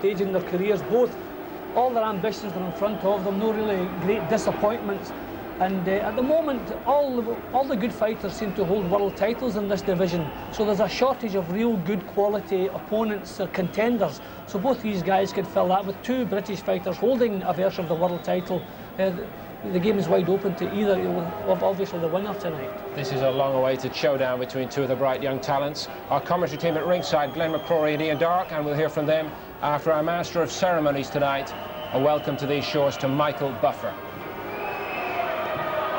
stage in their careers. Both, all their ambitions are in front of them, no really great disappointments. And at the moment, all the good fighters seem to hold world titles in this division. So there's a shortage of real good quality opponents or contenders. So both these guys could fill that with two British fighters holding a version of the world title. The game is wide open to either of obviously the winner tonight. This is a long-awaited showdown between two of the bright young talents. Our commentary team at ringside, Glenn McCrory and Ian Dark, and we'll hear from them after our Master of Ceremonies tonight. A welcome to these shores to Michael Buffer.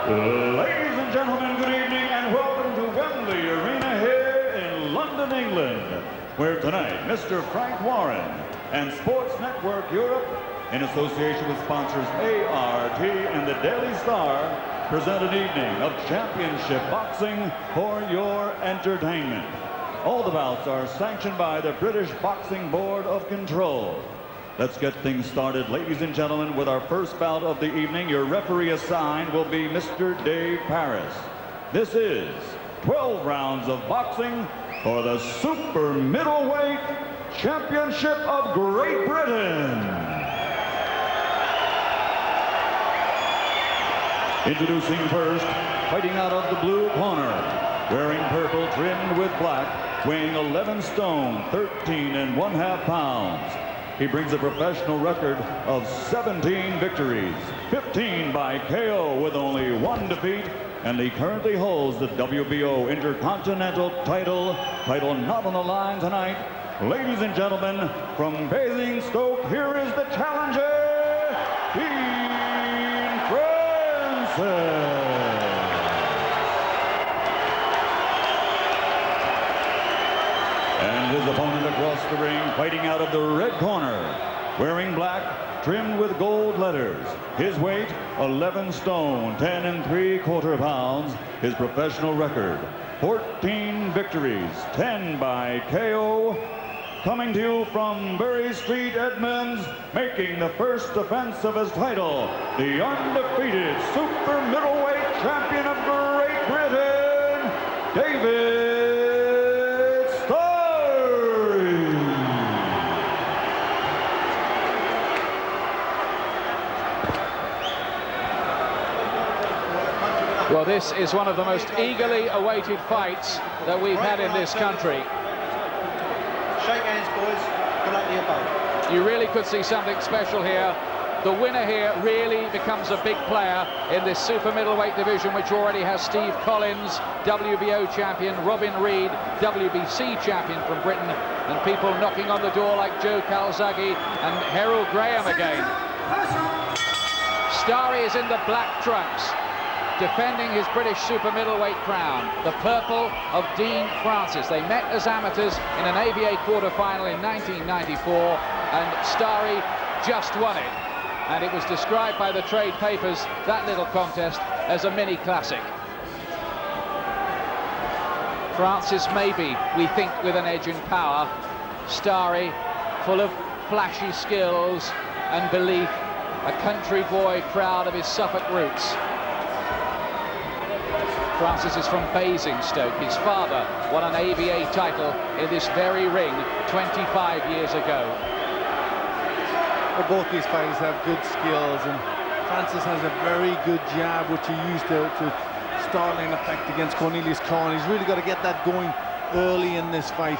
Ladies and gentlemen, good evening and welcome to Wembley Arena here in London, England, where tonight Mr. Frank Warren and Sports Network Europe, in association with sponsors ART and the Daily Star, present an evening of championship boxing for your entertainment. All the bouts are sanctioned by the British Boxing Board of Control. Let's get things started, ladies and gentlemen, with our first bout of the evening. Your referee assigned will be Mr. Dave Paris. This is 12 rounds of boxing for the Super Middleweight Championship of Great Britain. Introducing first, fighting out of the blue corner, wearing purple trimmed with black, weighing 11 stone, 13½ pounds. He brings a professional record of 17 victories, 15 by KO with only 1 defeat, and he currently holds the WBO Intercontinental title not on the line tonight. Ladies and gentlemen, from Basingstoke, here is the challenger, Dean Francis. And his opponent across the ring, fighting out of the red corner, wearing black, trimmed with gold letters. His weight, 11 stone, 10¾ pounds. His professional record, 14 victories, 10 by KO. Coming to you from Bury Street, Edmonds, making the first defense of his title, the undefeated super middleweight champion of Great Britain, David Starie. Well, this is one of the most eagerly awaited fights that we've had in this country. Shake hands, boys. Good luck to you both. You really could see something special here. The winner here really becomes a big player in this super middleweight division, which already has Steve Collins, WBO champion, Robin Reed, WBC champion from Britain, and people knocking on the door like Joe Calzaghe and Harold Graham again. Starie is in the black trunks, defending his British super middleweight crown, the purple of Dean Francis. They met as amateurs in an ABA quarter-final in 1994, and Starie just won it. And it was described by the trade papers, that little contest, as a mini classic. Francis maybe, we think, with an edge in power. Starie, full of flashy skills and belief, a country boy proud of his Suffolk roots. Francis is from Basingstoke. His father won an ABA title in this very ring 25 years ago. Well, both these fighters have good skills, and Francis has a very good jab, which he used to startling effect against Cornelius Cohen. He's really got to get that going early in this fight.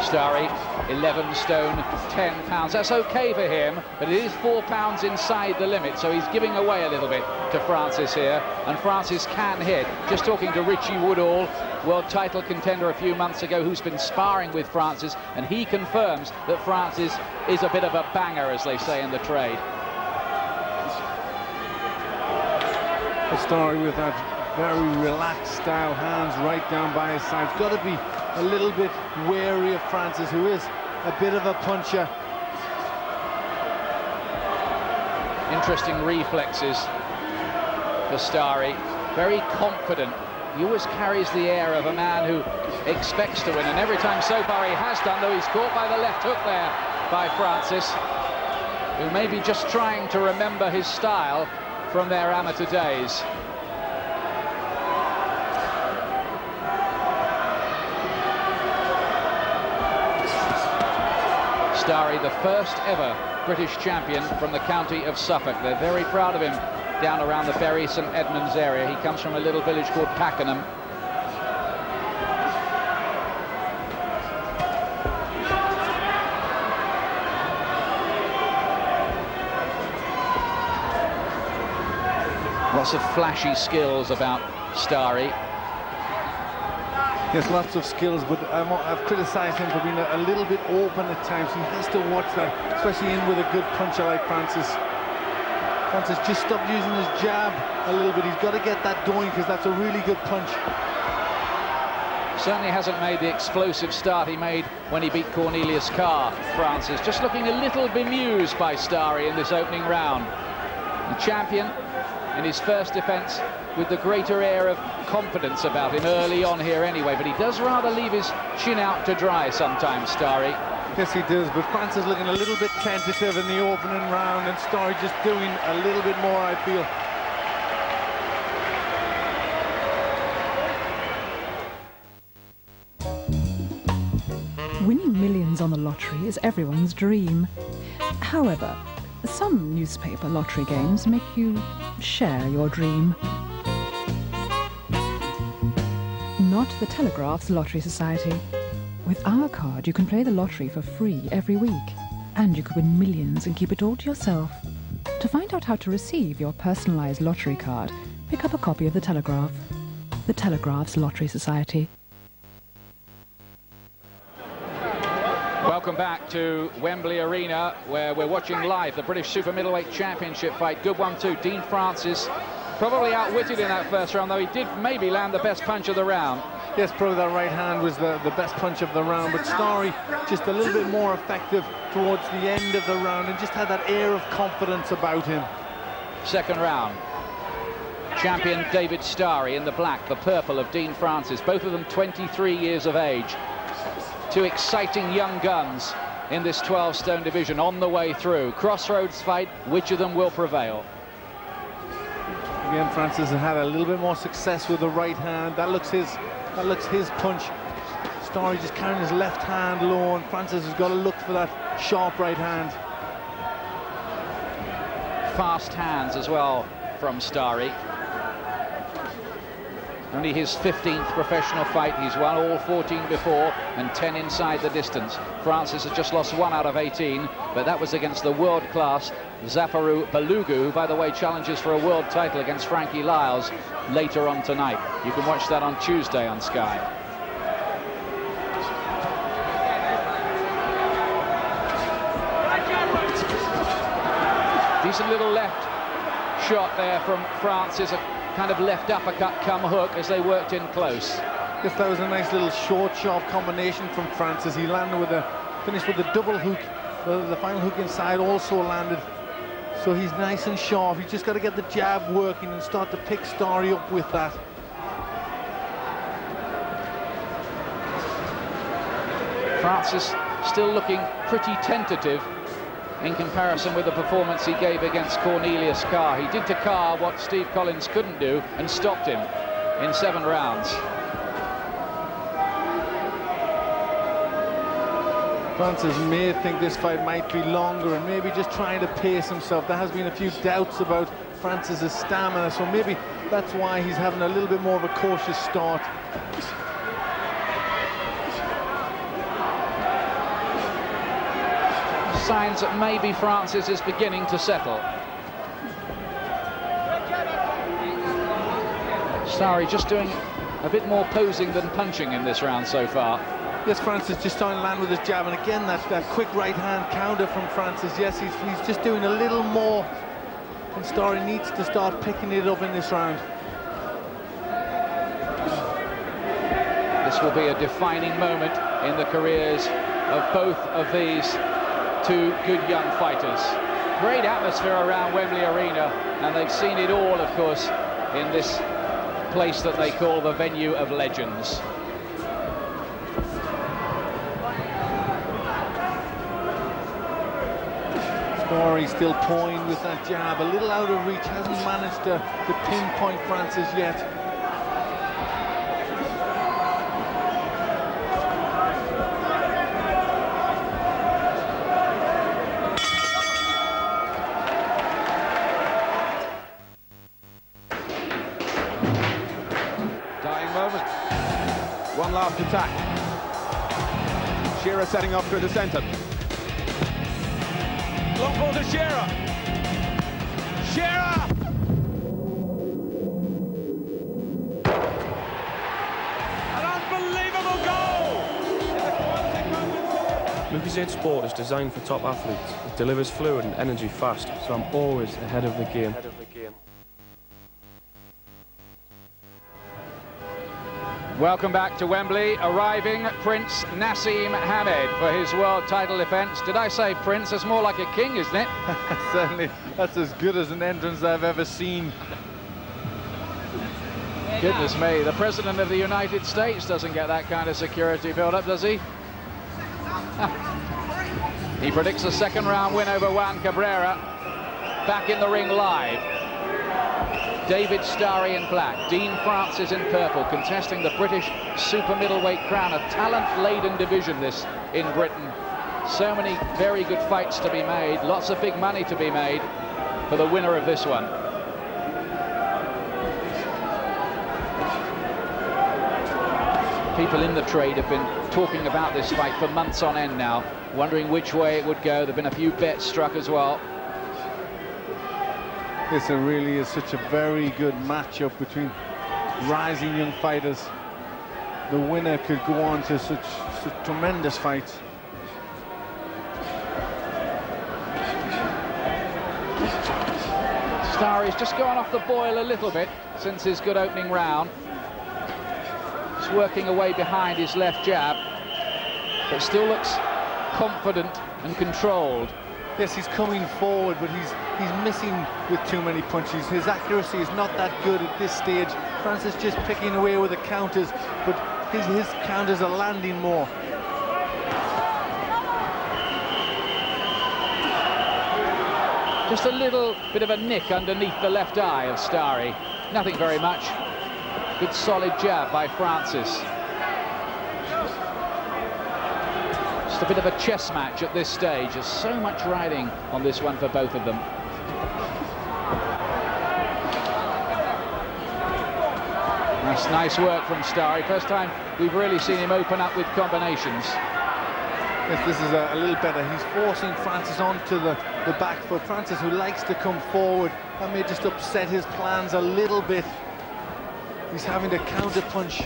Starie, 11 stone, 10 pounds. That's okay for him, but it is 4 pounds inside the limit, so he's giving away a little bit to Francis here, and Francis can hit. Just talking to Richie Woodall, world title contender a few months ago, who's been sparring with Francis, and he confirms that Francis is a bit of a banger, as they say in the trade. Starie with that very relaxed style, hands right down by his side. He's got to be a little bit wary of Francis, who is a bit of a puncher. Interesting reflexes for Starie, very confident. He always carries the air of a man who expects to win, and every time so far he has done, though he's caught by the left hook there by Francis, who may be just trying to remember his style from their amateur days. Starie, the first ever British champion from the county of Suffolk. They're very proud of him down around the Bury St Edmunds area. He comes from a little village called Pakenham. Lots of flashy skills about Starie. He has lots of skills, but I've criticised him for being a little bit open at times. He has to watch that, especially in with a good puncher like Francis. Francis just stopped using his jab a little bit. He's got to get that going because that's a really good punch. Certainly hasn't made the explosive start he made when he beat Cornelius Carr. Francis just looking a little bemused by Starie in this opening round. The champion in his first defence with the greater air of confidence about him early on here anyway, but he does rather leave his chin out to dry sometimes, Starie. Yes, he does, but Francis looking a little bit tentative in the opening round, and Starie just doing a little bit more, I feel. Winning millions on the lottery is everyone's dream. However, some newspaper lottery games make you share your dream. Not the Telegraph's Lottery Society. With our card, you can play the lottery for free every week, and you could win millions and keep it all to yourself. To find out how to receive your personalised lottery card, pick up a copy of the Telegraph. The Telegraph's Lottery Society. Welcome back to Wembley Arena, where we're watching live the British Super Middleweight Championship fight. Good one too. Dean Francis probably outwitted in that first round, though he did maybe land the best punch of the round. Yes, probably that right hand was the best punch of the round, but Starie just a little bit more effective towards the end of the round and just had that air of confidence about him. Second round. Champion David Starie in the black, the purple of Dean Francis, both of them 23 years of age. Two exciting young guns in this 12-stone division on the way through. Crossroads fight, which of them will prevail? Again, Francis has had a little bit more success with the right hand. That looks his punch. Starie just carrying his left hand low, and Francis has got to look for that sharp right hand. Fast hands as well from Starie. Only his 15th professional fight. He's won all 14 before and 10 inside the distance. Francis has just lost 1 out of 18, but that was against the world-class Zafaru Balugu, who, by the way, challenges for a world title against Frankie Lyles later on tonight. You can watch that on Tuesday on Sky. Decent little left shot there from Francis. Kind of left uppercut come hook as they worked in close. Yes, that was a nice little short, sharp combination from Francis. He landed with finished with a double hook. The final hook inside also landed. So he's nice and sharp. He's just got to get the jab working and start to pick Starie up with that. Francis still looking pretty tentative in comparison with the performance he gave against Cornelius Carr. He did to Carr what Steve Collins couldn't do and stopped him in 7 rounds. Francis may think this fight might be longer and maybe just trying to pace himself. There has been a few doubts about Francis's stamina, so maybe that's why he's having a little bit more of a cautious start. Signs that maybe Francis is beginning to settle. Starie just doing a bit more posing than punching in this round so far. Yes, Francis just starting to land with his jab, and again that quick right hand counter from Francis. Yes, he's just doing a little more, and Starie needs to start picking it up in this round. This will be a defining moment in the careers of both of these two good young fighters. Great atmosphere around Wembley Arena, and they've seen it all, of course, in this place that they call the venue of legends. Starie still pawing with that jab, a little out of reach, hasn't managed to pinpoint Francis yet. prompt attack. Shearer setting up through the centre. Long ball to Shearer. Shearer! An unbelievable goal! Lucozade Sport is designed for top athletes. It delivers fluid and energy fast, so I'm always ahead of the game. Welcome back to Wembley. Arriving Prince Nassim Hamed for his world title defence. Did I say Prince? It's more like a king, isn't it? Certainly, that's as good as an entrance I've ever seen. Goodness me, the President of the United States doesn't get that kind of security build-up, does he? He predicts a second round win over Juan Cabrera. Back in the ring live. David Starie in black, Dean Francis in purple, contesting the British super middleweight crown, a talent-laden division this in Britain. So many very good fights to be made, lots of big money to be made for the winner of this one. People in the trade have been talking about this fight for months on end now, wondering which way it would go. There have been a few bets struck as well. This really is such a very good matchup between rising young fighters. The winner could go on to such tremendous fights. Starie's just gone off the boil a little bit since his good opening round. Just working away behind his left jab, but still looks confident and controlled. Yes, he's coming forward, but he's missing with too many punches. His accuracy is not that good at this stage. Francis just picking away with the counters, but his counters are landing more. Just a little bit of a nick underneath the left eye of Starie. Nothing very much. Good solid jab by Francis. Just a bit of a chess match at this stage. There's so much riding on this one for both of them. That's nice work from Starie. First time we've really seen him open up with combinations. Yes, this is a little better. He's forcing Francis onto the back foot. Francis, who likes to come forward, that may just upset his plans a little bit. He's having to counter punch.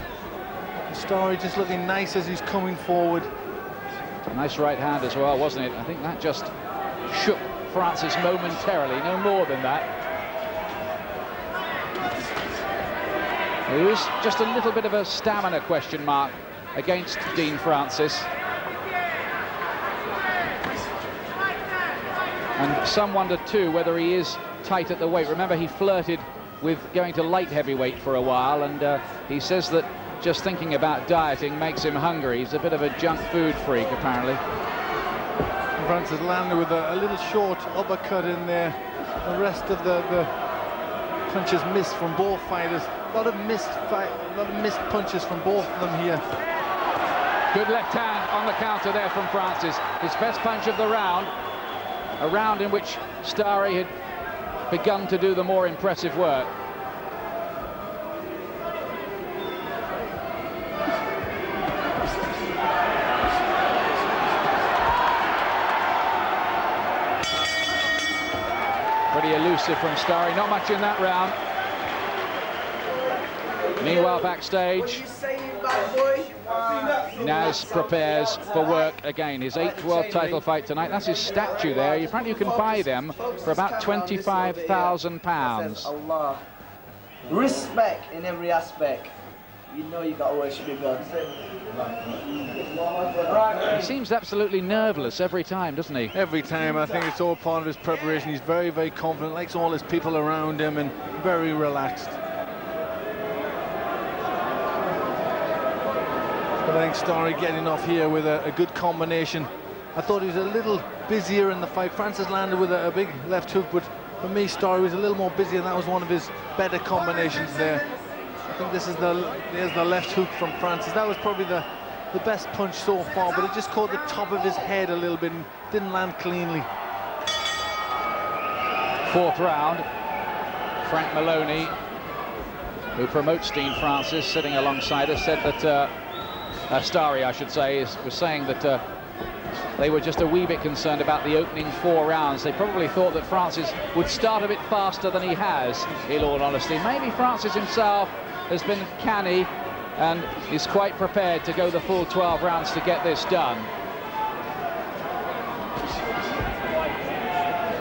Starie just looking nice as he's coming forward. Nice right hand as well, wasn't it? I think that just shook Francis momentarily, no more than that. There was just a little bit of a stamina question mark against Dean Francis. And some wonder too whether he is tight at the weight. Remember, he flirted with going to light heavyweight for a while, and he says that just thinking about dieting makes him hungry. He's a bit of a junk food freak, apparently. Francis landed with a little short uppercut in there. The rest of the punches missed from both fighters. A lot of missed punches from both of them here. Good left hand on the counter there from Francis. His best punch of the round. A round in which Starie had begun to do the more impressive work. Pretty elusive from Starie, not much in that round. Meanwhile, backstage, Naz prepares for work again. His 8th world title fight tonight. That's his statue there. Apparently you can buy them for about £25,000. Allah. Respect in every aspect. You know you got to worship your God. He seems absolutely nerveless every time, doesn't he? Every time. I think it's all part of his preparation. He's very, very confident, likes all his people around him, and very relaxed. But I think Starie getting off here with a good combination. I thought he was a little busier in the fight. Francis landed with a big left hook, but for me, Starie was a little more busy, and that was one of his better combinations there. I think this is there's the left hook from Francis. That was probably the best punch so far, but it just caught the top of his head a little bit and didn't land cleanly. 4th round. Frank Maloney, who promotes Dean Francis, sitting alongside us, said that Starie, I should say, was saying that they were just a wee bit concerned about the opening 4 rounds. They probably thought that Francis would start a bit faster than he has, in all honesty. Maybe Francis himself has been canny and is quite prepared to go the full 12 rounds to get this done.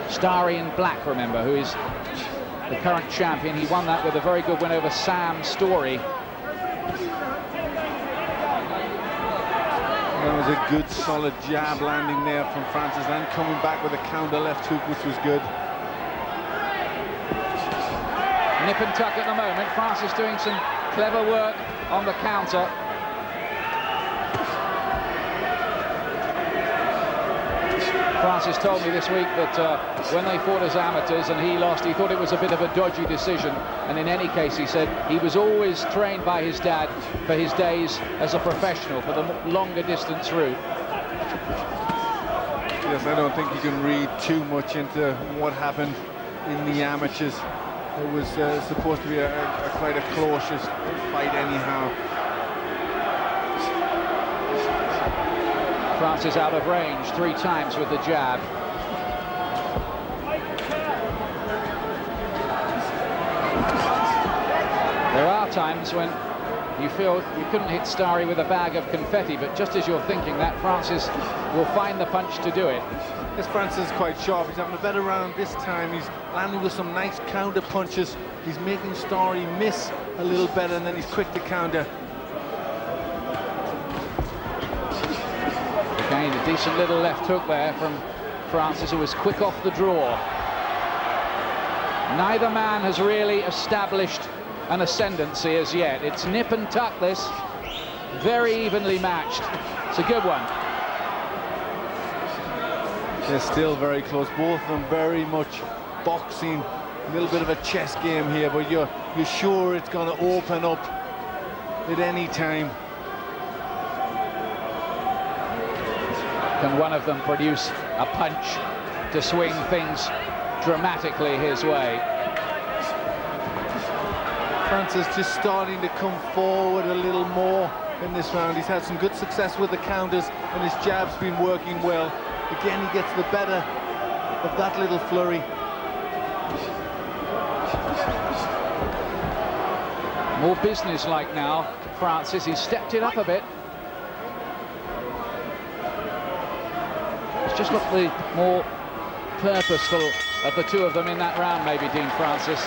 Starie in black, remember, who is the current champion. He won that with a very good win over Sam Story. That was a good, solid jab landing there from Francis, and coming back with a counter left hook, which was good. Nip and tuck at the moment. Francis doing some clever work on the counter. Francis told me this week that when they fought as amateurs and he lost, he thought it was a bit of a dodgy decision. And in any case, he said he was always trained by his dad for his days as a professional, for the longer distance route. Yes, I don't think you can read too much into what happened in the amateurs. It was supposed to be quite a cautious fight anyhow. Francis out of range 3 times with the jab. There are times when you feel you couldn't hit Starie with a bag of confetti, but just as you're thinking that, Francis will find the punch to do it. This Francis is quite sharp. He's having a better round this time. He's landing with some nice counter punches. He's making Starie miss a little better, and then he's quick to counter. Again, a decent little left hook there from Francis, who was quick off the draw. Neither man has really established an ascendancy as yet. It's nip and tuck, this. Very evenly matched. It's a good one. They're still very close. Both of them very much boxing. A little bit of a chess game here, but you're sure it's going to open up at any time. Can one of them produce a punch to swing things dramatically his way? Francis just starting to come forward a little more in this round. He's had some good success with the counters, and his jab's been working well. Again, he gets the better of that little flurry. More business-like now, Francis. He's stepped it up a bit. Just looked the more purposeful of the two of them in that round, maybe, Dean Francis.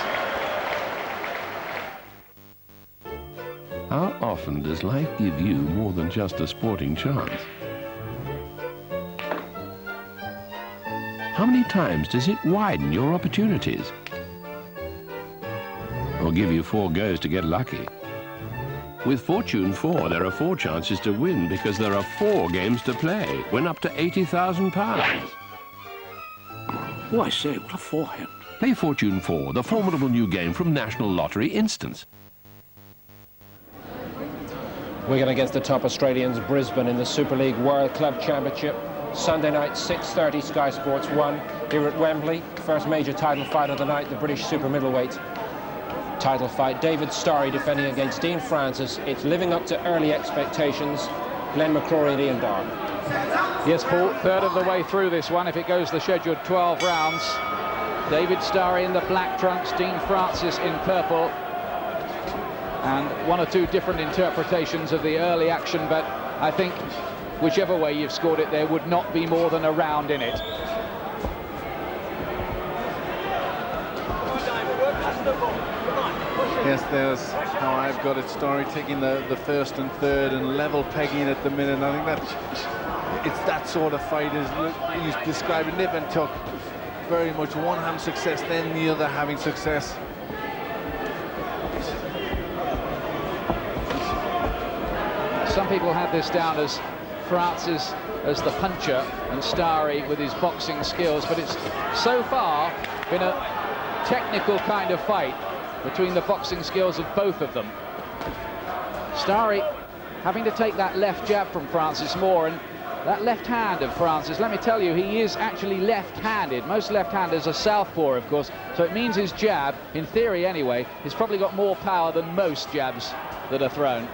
How often does life give you more than just a sporting chance? How many times does it widen your opportunities? Or give you 4 goes to get lucky? With Fortune 4, there are 4 chances to win because there are 4 games to play. Win up to £80,000. Oh, I say, what a forehand. Play Fortune 4, the formidable new game from National Lottery Instance. Wigan against the top Australians, Brisbane, in the Super League World Club Championship. Sunday night, 6:30, Sky Sports 1 here at Wembley. First major title fight of the night, the British super middleweight title fight. David Starie defending against Dean Francis. It's living up to early expectations. Glenn McCrory and Ian Dark. Yes, Paul, third of the way through this one if it goes the scheduled 12 rounds. David Starie in the black trunks, Dean Francis in purple. And 1 or 2 different interpretations of the early action, but I think whichever way you've scored it, there would not be more than a round in it. Yes, there's how I've got it. Starie taking the first and third and level pegging at the minute. I think that it's that sort of fight, as you described it, nip and tuck. Very much one having success, then the other having success. Some people had this down as Francis as the puncher and Starie with his boxing skills, but it's so far been a technical kind of fight between the boxing skills of both of them. Starie having to take that left jab from Francis more, and that left hand of Francis, let me tell you, he is actually left-handed. Most left-handers are southpaw, of course, so it means his jab, in theory anyway, has probably got more power than most jabs that are thrown.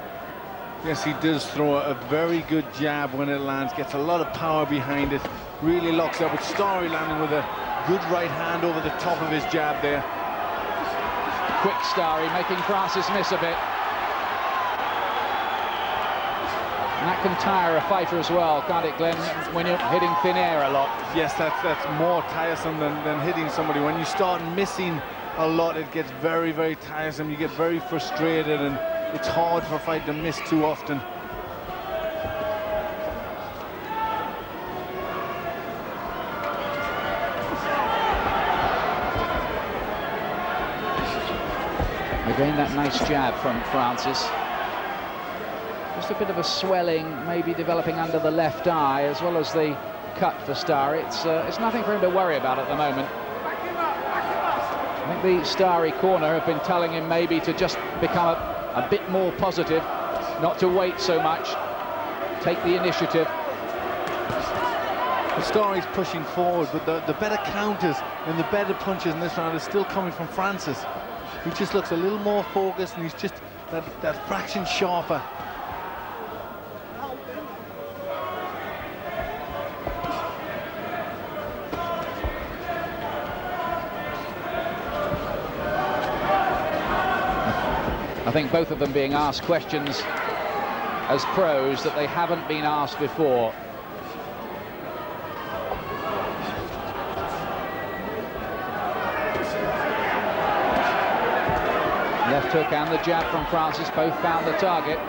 Yes, he does throw a very good jab when it lands, gets a lot of power behind it, really locks up with Starie landing with a good right hand over the top of his jab there. Quick Starie making Francis miss a bit. And that can tire a fighter as well, can't it, Glenn, when you're hitting thin air a lot? Yes, that's more tiresome than hitting somebody. When you start missing a lot, it gets very, very tiresome. You get very frustrated, and it's hard for a fight to miss too often. Again, that nice jab from Francis. Just a bit of a swelling, maybe developing under the left eye, as well as the cut for Starie. It's nothing for him to worry about at the moment. I think the Starie corner have been telling him maybe to just become a bit more positive, not to wait so much, take the initiative. Starie's pushing forward, but the better counters and the better punches in this round are still coming from Francis. He just looks a little more focused, and he's just that fraction sharper. I think both of them being asked questions as pros that they haven't been asked before. Left hook and the jab from Francis both found the target.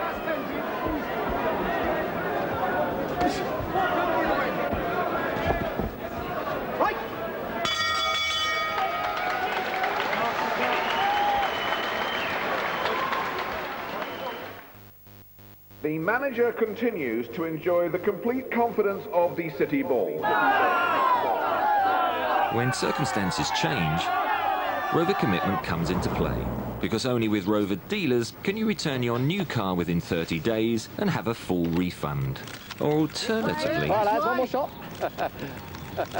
The manager continues to enjoy the complete confidence of the City Ball. When circumstances change, Rover commitment comes into play, because only with Rover dealers can you return your new car within 30 days and have a full refund. Or alternatively, All right, lads, one more shot.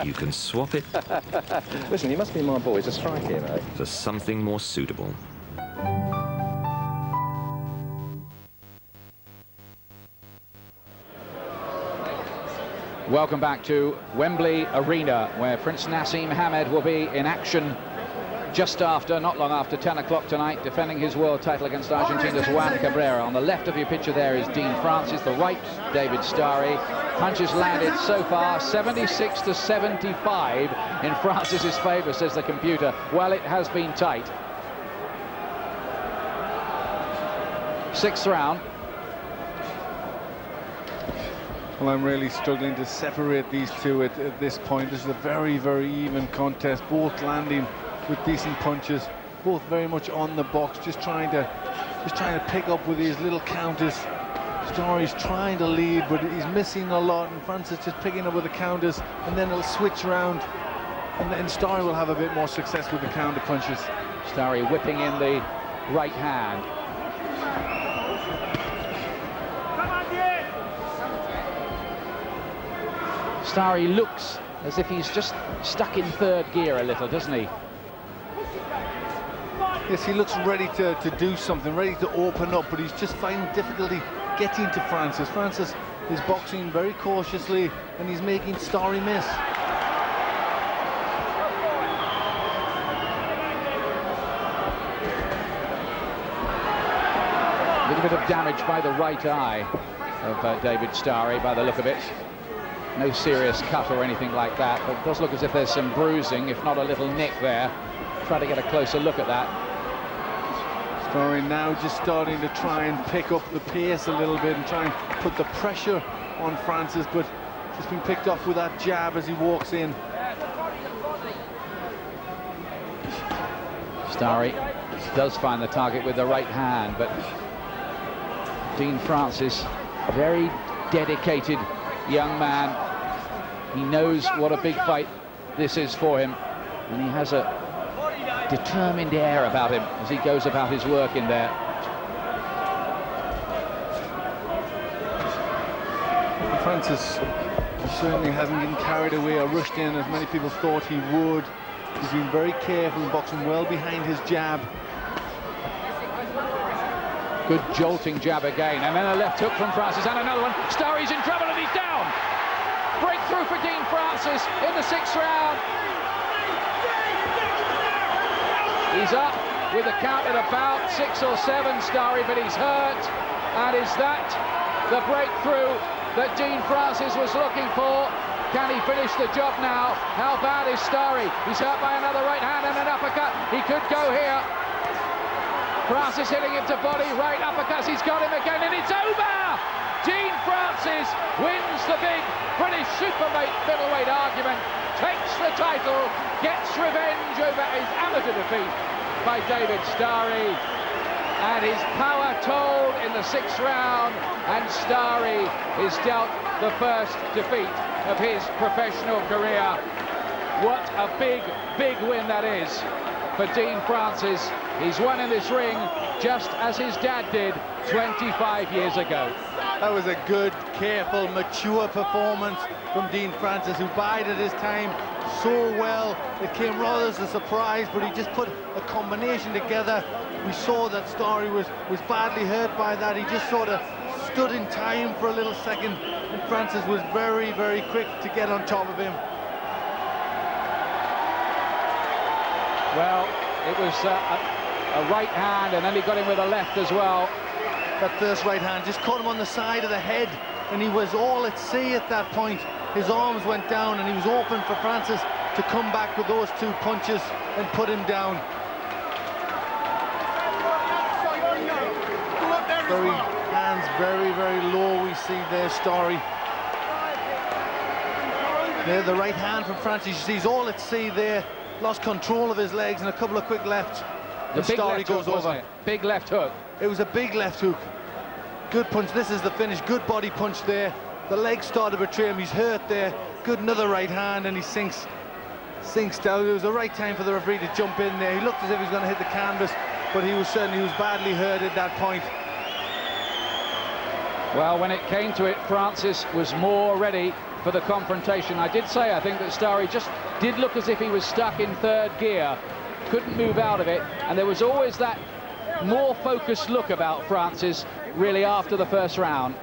you can swap it. Listen, you must be my boys. A strike here, mate. For something more suitable. Welcome back to Wembley Arena, where Prince Nassim Hamed will be in action just after, not long after 10 o'clock tonight, defending his world title against Argentina's Juan Cabrera. On the left of your picture there is Dean Francis, the right, David Starie. Punches landed so far 76 to 75 in Francis's favour, says the computer. Well, it has been tight. Sixth round. Well, I'm really struggling to separate these two at this point. This is a very, very even contest, both landing with decent punches, both very much on the box, just trying to pick up with these little counters. Starie's trying to lead, but he's missing a lot, and Francis just picking up with the counters, and then it'll switch around, and then Starie will have a bit more success with the counter punches. Starie whipping in the right hand. Starie looks as if he's just stuck in third gear a little, doesn't he? Yes, he looks ready to do something, ready to open up, but he's just finding difficulty getting to Francis. Francis is boxing very cautiously, and he's making Starie miss. A little bit of damage by the right eye of David Starie, by the look of it. No serious cut or anything like that, but it does look as if there's some bruising, if not a little nick there. Try to get a closer look at that. Starie now just starting to try and pick up the pace a little bit and try and put the pressure on Francis, but just been picked off with that jab as he walks in. Starie does find the target with the right hand, but Dean Francis, very dedicated young man. He knows what a big fight this is for him, and he has a determined air about him as he goes about his work in there. Francis certainly hasn't been carried away or rushed in as many people thought he would. He's been very careful and boxing well behind his jab. Good jolting jab again, and then a left hook from Francis, and another one. Starie's in trouble and he's down. Breakthrough for Dean Francis in the 6th round. He's up with a count at about 6 or 7, Starie, but he's hurt. And is that the breakthrough that Dean Francis was looking for? Can he finish the job now? How bad is Starie? He's hurt by another right hand and an uppercut. He could go here. Francis hitting him to body, right uppercuts. He's got him again, and it's over! Dean Francis wins the big British middleweight argument, takes the title, gets revenge over his amateur defeat by David Starie, and his power told in the 6th round, and Starie is dealt the first defeat of his professional career. What a big, big win that is for Dean Francis. He's won in this ring just as his dad did 25 years ago. That was a good, careful, mature performance from Dean Francis, who bided his time so well. It came rather as a surprise, but he just put a combination together. We saw that Starie was badly hurt by that. He just sort of stood in time for a little second, and Francis was very, very quick to get on top of him. Well, it was a right hand, and then he got him with a left as well. That first right hand just caught him on the side of the head, and he was all at sea at that point. His arms went down, and he was open for Francis to come back with those 2 punches and put him down. Hands very, very low, we see there, Starie. There, the right hand from Francis, you see he's all at sea there. Lost control of his legs and a couple of quick lefts. The big Starie left goes hook, over. Big left hook. It was a big left hook. Good punch. This is the finish. Good body punch there. The legs started to betray him. He's hurt there. Good another right hand, and he sinks down. It was the right time for the referee to jump in there. He looked as if he was going to hit the canvas, but he was badly hurt at that point. Well, when it came to it, Francis was more ready for the confrontation. I did say, I think, that Starie just did look as if he was stuck in 3rd gear, couldn't move out of it, and there was always that more focused look about Francis, really, after the 1st round.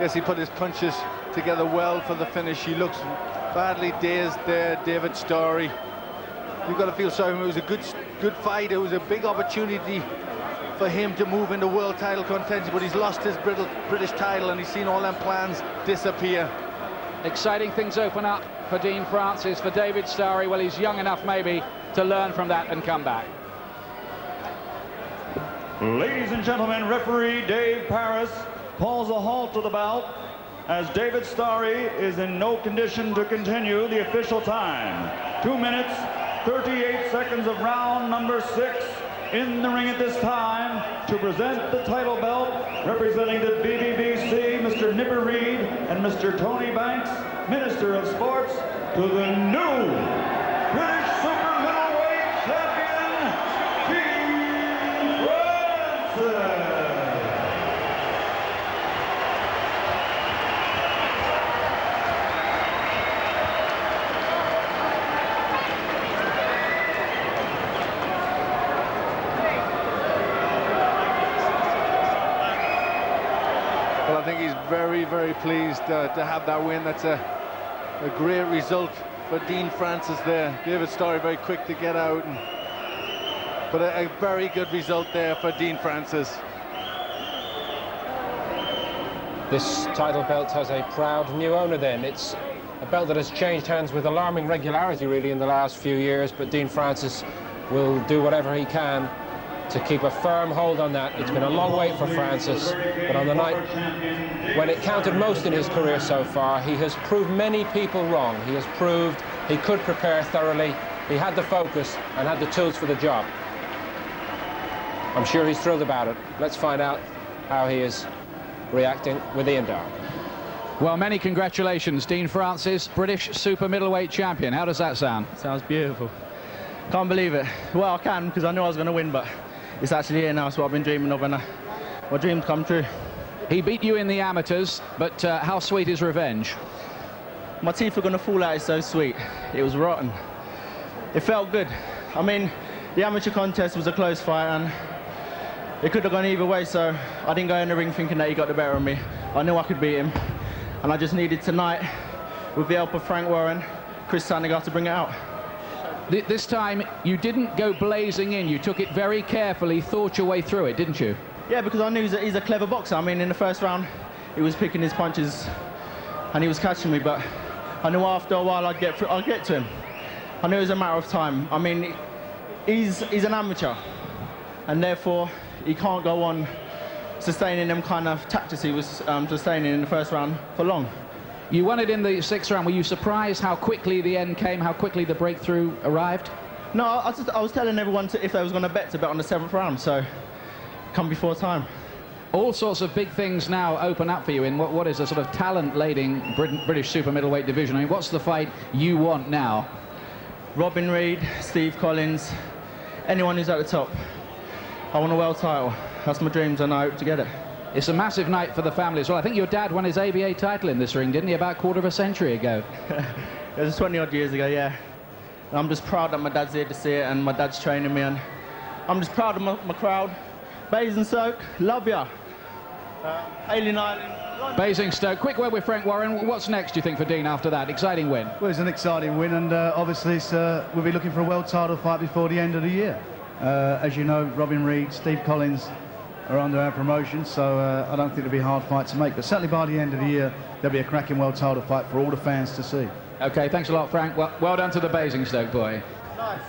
Yes, he put his punches together well for the finish. He looks badly dazed there, David Starie. You've got to feel sorry for him. It was a good fight. It was a big opportunity for him to move into world title contention, but he's lost his British title, and he's seen all them plans disappear. Exciting things open up for Dean Francis. For David Starie, well, he's young enough maybe to learn from that and come back. Ladies and gentlemen, referee Dave Paris calls a halt to the bout as David Starie is in no condition to continue the official time. 2 minutes, 38 seconds of round number 6. In the ring at this time to present the title belt, representing the BBBC, Mr. Nipper Reed and Mr. Tony Banks, Minister of Sports, to the new British Super Middleweight Champion, Dean Francis. Well, I think he's very, very pleased to have that win. That's a great result for Dean Francis there. David Starie very quick to get out, but a very good result there for Dean Francis. This title belt has a proud new owner then. It's a belt that has changed hands with alarming regularity really in the last few years, but Dean Francis will do whatever he can to keep a firm hold on that. It's been a long wait for Francis, but on the night when it counted most in his career so far, he has proved many people wrong. He has proved he could prepare thoroughly, he had the focus and had the tools for the job. I'm sure he's thrilled about it. Let's find out how he is reacting with Ian Dark. Well, many congratulations, Dean Francis, British super middleweight champion. How does that sound? Sounds beautiful. Can't believe it. Well, I can, because I knew I was going to win, but it's actually here now. It's what I've been dreaming of, and my dreams come true. He beat you in the amateurs, but how sweet is revenge? My teeth were going to fall out. It's so sweet. It was rotten. It felt good. I mean, the amateur contest was a close fight, and it could have gone either way, so I didn't go in the ring thinking that he got the better of me. I knew I could beat him, and I just needed tonight, with the help of Frank Warren, Chris Sanigar, to bring it out. This time, you didn't go blazing in. You took it very carefully, thought your way through it, didn't you? Yeah, because I knew he's a clever boxer. I mean, in the first round, he was picking his punches, and he was catching me, but I knew after a while I'd get to him. I knew it was a matter of time. I mean, he's an amateur, and therefore he can't go on sustaining them kind of tactics he was sustaining in the first round for long. You won it in the 6th round. Were you surprised how quickly the end came, how quickly the breakthrough arrived? No, I was telling everyone if they was going to bet on the 7th round, so come before time. All sorts of big things now open up for you in what is a sort of talent-laden British super middleweight division. I mean, what's the fight you want now? Robin Reid, Steve Collins, anyone who's at the top. I want a world title. That's my dreams, and I hope to get it. It's a massive night for the family as well. I think your dad won his ABA title in this ring, didn't he, about a quarter of a century ago? It was 20-odd years ago, yeah. And I'm just proud that my dad's here to see it, and my dad's training me, and I'm just proud of my crowd. Basingstoke, love ya. Alien Island. Basingstoke, quick word with Frank Warren. What's next, do you think, for Dean after that? Exciting win. Well, it's an exciting win, and obviously we'll be looking for a world title fight before the end of the year. As you know, Robin Reid, Steve Collins are under our promotion, so I don't think it'll be a hard fight to make, but certainly by the end of the year there'll be a cracking world title fight for all the fans to see. Okay, thanks a lot, Frank. Well done to the Basingstoke boy. Nice.